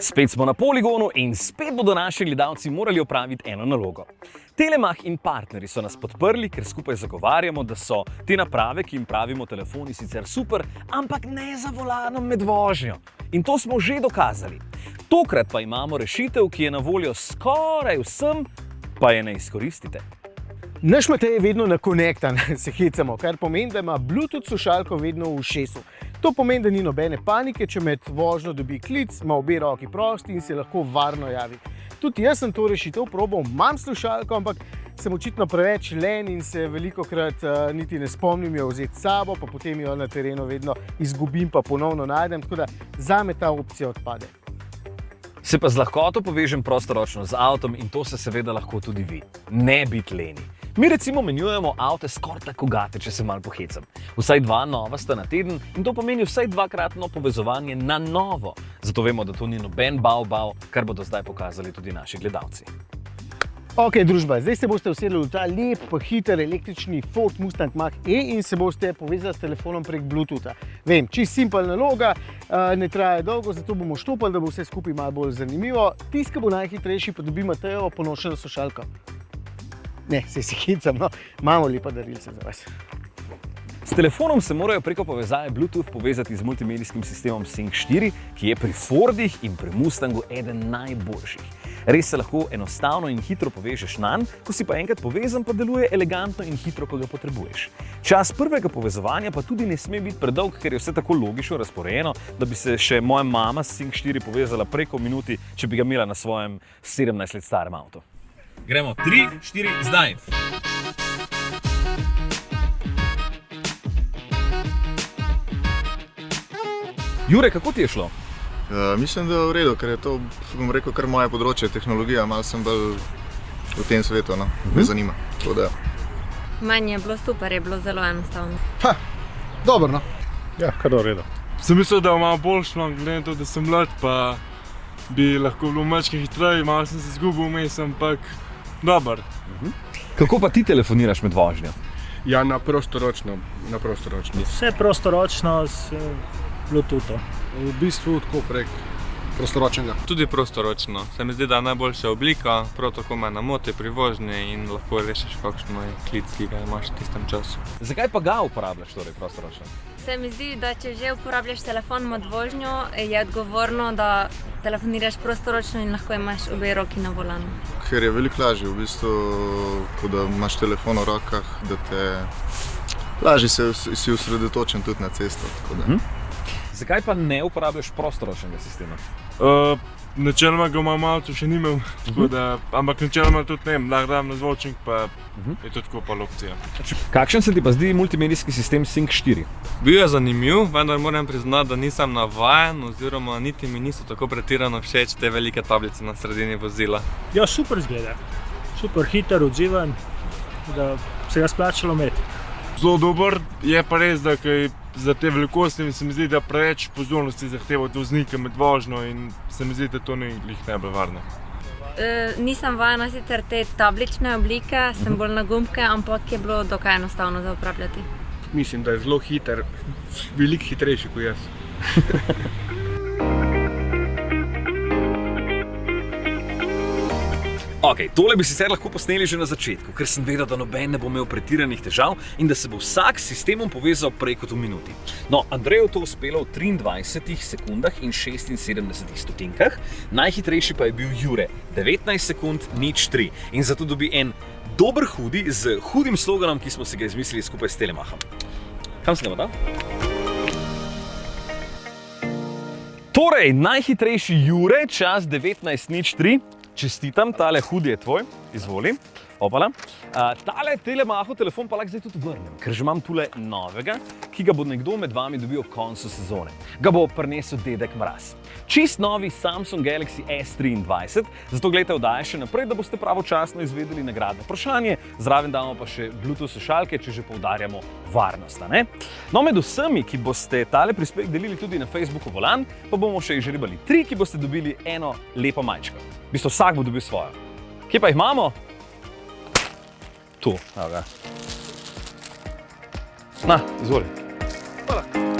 Spet smo na poligonu in spet bodo naši gledalci morali opraviti eno nalogo. Telemach in partnerji so nas podprli, ker skupaj zagovarjamo, da so te naprave, ki jim pravimo telefoni, sicer super, ampak ne za volanom med vožnjo. In to smo že dokazali. Tokrat pa imamo rešitev, ki je na voljo skoraj vsem, pa je ne izkoristite. Naš Matej je vedno nakonektan, se hecamo, kar pomeni, da ima Bluetooth slušalko vedno v ušesu. To pomeni, da ni nobene panike, če med vožnjo dobi klic, ima obe roki prosti in se lahko varno javi. Tudi jaz sem to rešitev probal, imam slušalko, ampak sem očitno preveč len in se velikokrat niti ne spomnim jo vzeti s sabo, pa potem jo na terenu vedno izgubim, pa ponovno najdem, tako da zame ta opcija odpade. Se pa z lahkoto povežem prostoročno z avtom in to se seveda lahko tudi vi. Ne biti leni. Mi recimo menjujemo avte skoraj tako gate, če se malo pohecam. Vsaj 2 nova sta na teden in to pomeni vsaj 2-kratno povezovanje na novo. Zato vemo, da to ni noben bav, kar bodo zdaj pokazali tudi naši gledalci. Ok, družba, zdaj se boste usedli v ta lep, pa hiter električni Ford Mustang Mach-E in se boste povezali s telefonom prek Bluetootha. Vem, čisto simpel naloga, ne traja dolgo, zato bomo štopali, da bo vse skupaj malo bolj zanimivo. Tisti, ki bo najhitrejši, pa dobi Matejovo ponošeno slušalko. Ne, se hecam, no, imamo lepa darilca za vas. S telefonom se morajo preko povezave Bluetooth povezati z multimedijskim sistemom Sync 4, ki je pri Fordih in pri Mustangu eden najboljših. Res se lahko enostavno in hitro povežeš nanj, ko si pa enkrat povezan, pa deluje elegantno in hitro, ko ga potrebuješ. Čas prvega povezovanja pa tudi ne sme biti predolg, ker je vse tako logično razporejeno, da bi se še moja mama s Sync 4 povezala preko minuti, če bi ga imela na svojem 17 let starem avtu. Gremo 3, 4, zdaj! Jure, kako ti je šlo? Mislim, da je v redu, ker je to, bom rekel, kar moje področje, tehnologija, malo sem bolj v tem svetu, no, me zanima. Meni je bilo super, je bilo zelo enostavno. Dobro, no. Ja, kar v redu. Sem mislil, da je malo boljš, no, glede na to, da sem mlad, pa bi lahko bilo malo hitreje, malo sem se zgubil vmes, ampak dober. Kako pa ti telefoniraš med vožnjo? Ja, na prostoročno. Vse prostoročno s Bluetoothom. V bistvu tako prek prostoročnega. Tudi prostoročno. Se mi zdi, da je najboljša oblika, prav tako me ne moti pri vožnji in lahko rešiš kakšen klic, ki ga imaš v tistem času. Zakaj pa ga uporabljaš torej prostoročno? Se mi zdi, da če že uporabljaš telefon med vožnjo, je odgovorno, da telefoniraš prostoročno in lahko imaš obe roki na volanu. Ker je veliko lažje v bistvu, ko da imaš telefon v rokah, da te lažje si osredotočen tudi na cesto. Zakaj pa ne uporabljaš prostoročnega sistema? Načeloma ga imam avto še nimel, ampak načeloma tudi ne, lahko dam na zvočnik, pa je to tako pol opcija. Kakšen se ti pa zdi multimedijski sistem Sync 4? Bil je zanimiv, vendar moram priznati, da nisem navajen oziroma niti mi niso tako pretirano všeč te velike tablice na sredini vozila. Ja, super izgleda. Super, hiter, odziven, da se ga splačalo imeti. Zelo dober, je pa res, da za te velikosti se mi zdi, da preveč pozornosti zahteva od voznika med vožnjo in se mi zdi, da to ni glih najbolj varno. Nisem vajena sicer te tablične oblike, sem bolj na gumbke, ampak je bilo dokaj enostavno za uporabljati. Mislim, da je zelo hiter, veliko hitrejši kot jaz. Ok, tole bi sicer lahko posneli že na začetku, ker sem vedel, da noben ne bo imel pretiranih težav in da se bo vsak s sistemom povezal prej kot v minuti. No, Andreju to uspelo v 23 sekundah in 76 stotinkah, najhitrejši pa je bil Jure, 19 sekund, 0,3. In zato dobi en dober hudi z hudim sloganom, ki smo si ga izmislili skupaj s Telemachom. Kam se ga dal? Torej, najhitrejši Jure, čas 19:03. Čestitam, tale hudi je tvoj, izvoli. Opala. Tale Telemachov telefon pa lahko zdaj tudi vrnem, ker že imam tule novega, ki ga bo nekdo med vami dobil ob koncu sezone. Ga bo prinesel dedek Mraz. Čist novi Samsung Galaxy S23, zato gledajte oddaje še naprej, da boste pravočasno izvedeli nagradno vprašanje. Zraven damo pa še Bluetooth slušalke, če že poudarjamo varnost, ne? No, med vsemi, ki boste tale prispevek delili tudi na Facebooku Volan, pa bomo še izžrebali 3, ki boste dobili eno lepo majčko. V bistvu vsak bo dobil svojo. Kje pa jih imamo? Tu, evo ga. Na, izvoli. Hvala.